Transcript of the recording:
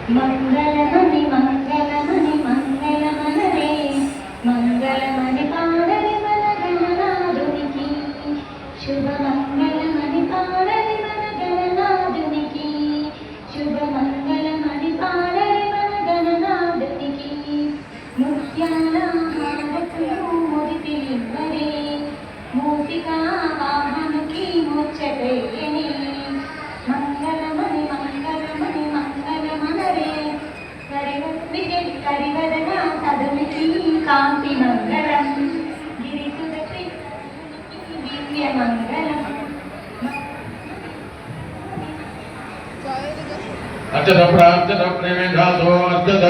మంగళమణి మంగళమణి మంగళమనరే మంగళమణి పాడని మన గణనాథునికి శుభ మంగళమణి పాడని మన గణనాథునికి శుభ మంగళమణి పాడని మన గణనాథునికి ముత్యాల హారతులు మురిపిలివ్వరే మూసికా వాహనుకి ముచ్చటయ్యని మంగళమణి మంగళమణి మంగళమనరే కరివదన సదమికి కాంతి మంగళం గిరిసుదకి దివ్య మంగళం అర్చన ప్రార్థన ప్రేమ ధాతో అర్చద